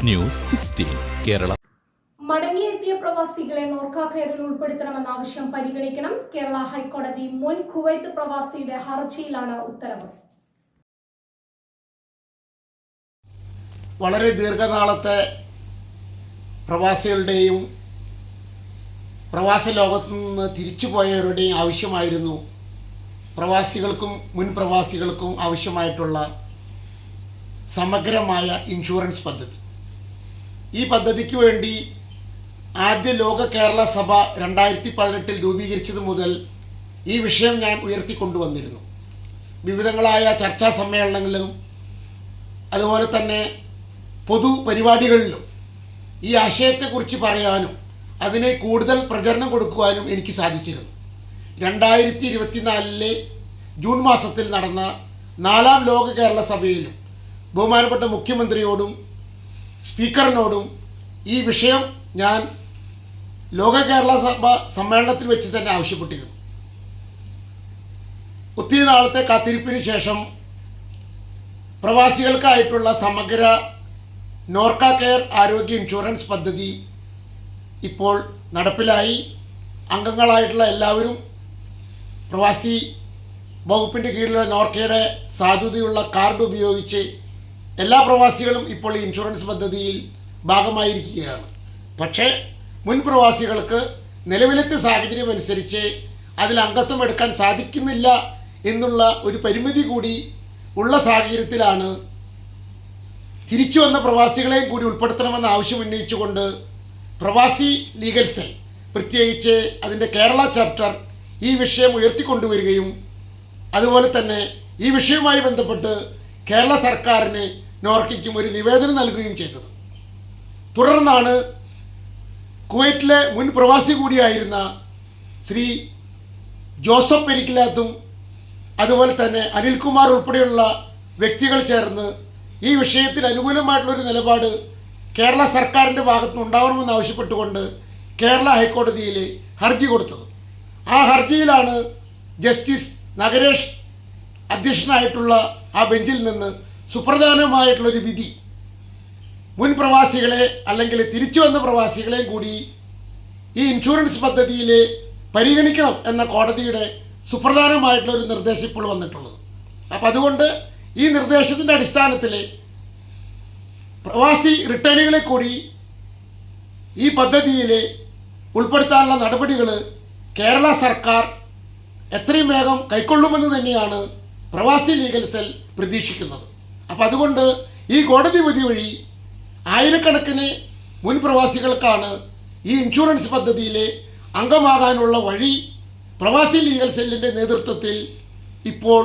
News 16 Kerala. മടങ്ങിയെത്തിയ പ്രവാസികളെ നോർക്ക കെയറിൽ ഉൾപ്പെടുത്തണമെന്ന ആവശ്യം പരിഗണിക്കണം. കേരള ഹൈക്കോടതി മുൻ കുവൈത്ത് പ്രവാസിയുടെ ഹർജിയിലാണ് ഉത്തരവ്. വളരെ ദീർഘനാളത്തെ പ്രവാസികളുടെയും പ്രവാസ ലോകത്തു നിന്ന് തിരിച്ചുപോയവരുടെയും ആവശ്യമായിരുന്നു പ്രവാസികൾക്കും മുൻ പ്രവാസികൾക്കും ആവശ്യമായിട്ടുള്ള സമഗ്രമായ ഇൻഷുറൻസ് പദ്ധതി. ഈ പദ്ധതിക്ക് വേണ്ടി ആദ്യ ലോക കേരള സഭ 2018 രൂപീകരിച്ചത് മുതൽ ഈ വിഷയം ഞാൻ ഉയർത്തിക്കൊണ്ടുവന്നിരുന്നു. വിവിധങ്ങളായ ചർച്ചാ സമ്മേളനങ്ങളിലും അതുപോലെ തന്നെ പൊതുപരിപാടികളിലും ഈ ആശയത്തെക്കുറിച്ച് പറയാനും അതിന് കൂടുതൽ പ്രചരണം കൊടുക്കുവാനും എനിക്ക് സാധിച്ചിരുന്നു. 2024 ജൂൺ മാസത്തിൽ നടന്ന 4ാം ലോക കേരള സഭയിലും ബഹുമാനപ്പെട്ട മുഖ്യമന്ത്രിയോടും സ്പീക്കറിനോടും ഈ വിഷയം ഞാൻ ലോക കേരള സഭ സമ്മേളനത്തിൽ വെച്ച് തന്നെ ആവശ്യപ്പെട്ടിരുന്നു. ഒത്തിരി നാളത്തെ കാത്തിരിപ്പിന് ശേഷം പ്രവാസികൾക്കായിട്ടുള്ള സമഗ്ര നോർക്ക കെയർ ആരോഗ്യ ഇൻഷുറൻസ് പദ്ധതി ഇപ്പോൾ നടപ്പിലായി. അംഗങ്ങളായിട്ടുള്ള എല്ലാവരും പ്രവാസി വകുപ്പിൻ്റെ കീഴിലുള്ള നോർക്കയുടെ സാധുതയുള്ള കാർഡ് ഉപയോഗിച്ച് എല്ലാ പ്രവാസികളും ഇപ്പോൾ ഈ ഇൻഷുറൻസ് പദ്ധതിയിൽ ഭാഗമായിരിക്കുകയാണ്. പക്ഷേ മുൻ പ്രവാസികൾക്ക് നിലവിലത്തെ സാഹചര്യം അനുസരിച്ച് അതിൽ അംഗത്വം എടുക്കാൻ സാധിക്കുന്നില്ല എന്നുള്ള ഒരു പരിമിതി കൂടി ഉള്ള സാഹചര്യത്തിലാണ് തിരിച്ചു വന്ന പ്രവാസികളെയും കൂടി ഉൾപ്പെടുത്തണമെന്ന ആവശ്യം ഉന്നയിച്ചുകൊണ്ട് പ്രവാസി ലീഗൽ സെൽ, പ്രത്യേകിച്ച് അതിൻ്റെ കേരള ചാപ്റ്റർ ഈ വിഷയം ഉയർത്തിക്കൊണ്ടുവരികയും അതുപോലെ തന്നെ ഈ വിഷയവുമായി ബന്ധപ്പെട്ട് കേരള സർക്കാരിന് നോർക്കയ്ക്കും ഒരു നിവേദനം നൽകുകയും ചെയ്തത്. തുടർന്നാണ് കുവൈറ്റിലെ മുൻ പ്രവാസി കൂടിയായിരുന്ന ശ്രീ ജോസഫ് പെരിക്കിലാത്തും അതുപോലെ തന്നെ അനിൽകുമാർ ഉൾപ്പെടെയുള്ള വ്യക്തികൾ ചേർന്ന് ഈ വിഷയത്തിൽ അനുകൂലമായിട്ടുള്ളൊരു നിലപാട് കേരള സർക്കാരിൻ്റെ ഭാഗത്തുനിന്ന് ഉണ്ടാവണമെന്ന് ആവശ്യപ്പെട്ടുകൊണ്ട് കേരള ഹൈക്കോടതിയിൽ ഹർജി കൊടുത്തത്. ആ ഹർജിയിലാണ് ജസ്റ്റിസ് നഗരേഷ് അധ്യക്ഷനായിട്ടുള്ള ആ ബെഞ്ചിൽ നിന്ന് സുപ്രധാനമായിട്ടുള്ളൊരു വിധി മുൻ പ്രവാസികളെ അല്ലെങ്കിൽ തിരിച്ചു വന്ന പ്രവാസികളെയും കൂടി ഈ ഇൻഷുറൻസ് പദ്ധതിയിൽ പരിഗണിക്കണം എന്ന കോടതിയുടെ സുപ്രധാനമായിട്ടുള്ളൊരു നിർദ്ദേശം ഇപ്പോൾ വന്നിട്ടുള്ളത്. അപ്പോൾ അതുകൊണ്ട് ഈ നിർദ്ദേശത്തിൻ്റെ അടിസ്ഥാനത്തിൽ പ്രവാസി റിട്ടേണുകളെ കൂടി ഈ പദ്ധതിയിൽ ഉൾപ്പെടുത്താനുള്ള നടപടികൾ കേരള സർക്കാർ എത്രയും വേഗം കൈക്കൊള്ളുമെന്ന് തന്നെയാണ് പ്രവാസി ലീഗൽ സെൽ പ്രതീക്ഷിക്കുന്നത്. അപ്പോൾ അതുകൊണ്ട് ഈ കോടതി വിധി വഴി ആയിരക്കണക്കിന് മുൻ പ്രവാസികൾക്കാണ് ഈ ഇൻഷുറൻസ് പദ്ധതിയിൽ അംഗമാകാനുള്ള വഴി പ്രവാസി ലീഗൽ സെല്ലിൻ്റെ നേതൃത്വത്തിൽ ഇപ്പോൾ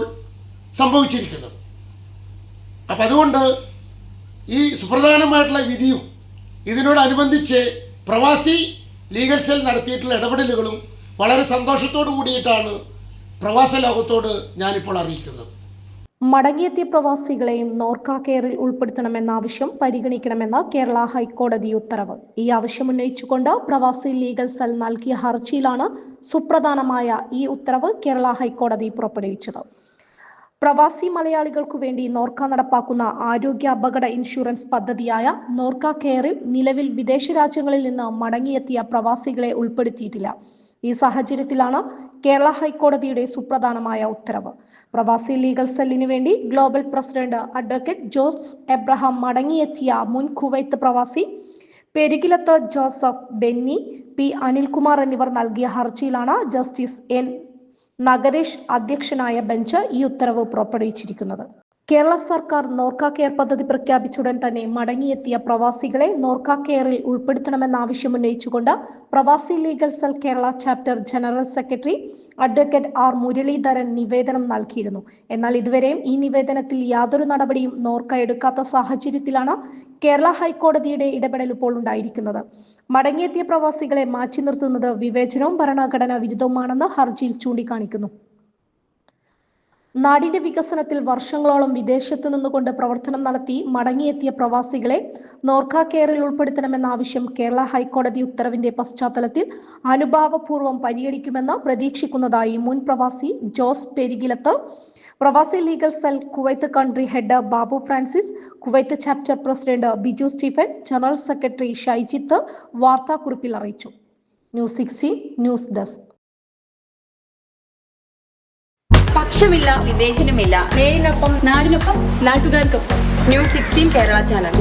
സംഭവിച്ചിരിക്കുന്നത്. അപ്പം അതുകൊണ്ട് ഈ സുപ്രധാനമായിട്ടുള്ള വിധിയും ഇതിനോടനുബന്ധിച്ച് പ്രവാസി ലീഗൽ സെൽ നടത്തിയിട്ടുള്ള ഇടപെടലുകളും വളരെ സന്തോഷത്തോടു കൂടിയിട്ടാണ് പ്രവാസ ലോകത്തോട് ഞാനിപ്പോൾ അറിയിക്കുന്നത്. മടങ്ങിയെത്തിയ പ്രവാസികളെയും നോർക്ക കെയറിൽ ഉൾപ്പെടുത്തണമെന്ന ആവശ്യം പരിഗണിക്കണമെന്ന് കേരള ഹൈക്കോടതി ഉത്തരവ്. ഈ ആവശ്യം ഉന്നയിച്ചുകൊണ്ട് പ്രവാസി ലീഗൽ സെൽ നൽകിയ ഹർജിയിലാണ് സുപ്രധാനമായ ഈ ഉത്തരവ് കേരള ഹൈക്കോടതി പുറപ്പെടുവിച്ചത്. പ്രവാസി മലയാളികൾക്കു വേണ്ടി നോർക്ക നടപ്പാക്കുന്ന ആരോഗ്യ അപകട ഇൻഷുറൻസ് പദ്ധതിയായ നോർക്ക കെയറിൽ നിലവിൽ വിദേശ രാജ്യങ്ങളിൽ നിന്ന് മടങ്ങിയെത്തിയ പ്രവാസികളെ ഉൾപ്പെടുത്തിയിട്ടില്ല. ഈ സാഹചര്യത്തിലാണ് കേരള ഹൈക്കോടതിയുടെ സുപ്രധാനമായ ഉത്തരവ്. പ്രവാസി ലീഗൽ സെല്ലിനു വേണ്ടി global president advocate George Abraham മടങ്ങിയെത്തിയ മുൻ കുവൈത്ത് പ്രവാസി പെരികിലത്ത് ജോസഫ്, ബെന്നി, പി അനിൽകുമാർ എന്നിവർ നൽകിയ ഹർജിയിലാണ് ജസ്റ്റിസ് എൻ നഗരേഷ് അധ്യക്ഷനായ ബെഞ്ച് ഈ ഉത്തരവ് പുറപ്പെടുവിച്ചിരിക്കുന്നത്. കേരള സർക്കാർ നോർക്ക കെയർ പദ്ധതി പ്രഖ്യാപിച്ചുടൻ തന്നെ മടങ്ങിയെത്തിയ പ്രവാസികളെ നോർക്ക കെയറിൽ ഉൾപ്പെടുത്തണമെന്ന ആവശ്യം ഉന്നയിച്ചുകൊണ്ട് പ്രവാസി legal cell Kerala chapter general secretary advocate R Muraleedharan നിവേദനം നൽകിയിരുന്നു. എന്നാൽ ഇതുവരെയും ഈ നിവേദനത്തിൽ യാതൊരു നടപടിയും നോർക്ക എടുക്കാത്ത സാഹചര്യത്തിലാണ് കേരള ഹൈക്കോടതിയുടെ ഇടപെടൽ ഇപ്പോൾ ഉണ്ടായിരിക്കുന്നത്. മടങ്ങിയെത്തിയ പ്രവാസികളെ മാറ്റി നിർത്തുന്നത് വിവേചനവും ഭരണഘടനാ വിരുദ്ധവുമാണെന്ന് ഹർജിയിൽ ചൂണ്ടിക്കാണിക്കുന്നു. നാടിന്റെ വികസനത്തിൽ വർഷങ്ങളോളം വിദേശത്ത് നിന്നുകൊണ്ട് പ്രവർത്തനം നടത്തി മടങ്ങിയെത്തിയ പ്രവാസികളെ നോർക്ക കെയറിൽ ഉൾപ്പെടുത്തണമെന്ന ആവശ്യം കേരള ഹൈക്കോടതി ഉത്തരവിന്റെ പശ്ചാത്തലത്തിൽ അനുഭാവപൂർവ്വം പരിഗണിക്കുമെന്ന് പ്രതീക്ഷിക്കുന്നതായി മുൻ പ്രവാസി ജോസ് പെരികിലത്ത് പ്രവാസി legal cell Kuwait country head Babu Francis, Kuwait chapter president Biju Stephen, general secretary Shaijith വാർത്താക്കുറിപ്പിൽ അറിയിച്ചു. News 16 news desk. പക്ഷമില്ല, വിവേചനമില്ല. നേരിനൊപ്പം, നാടിനൊപ്പം, നാട്ടുകാർക്കൊപ്പം. News 16 Kerala channel.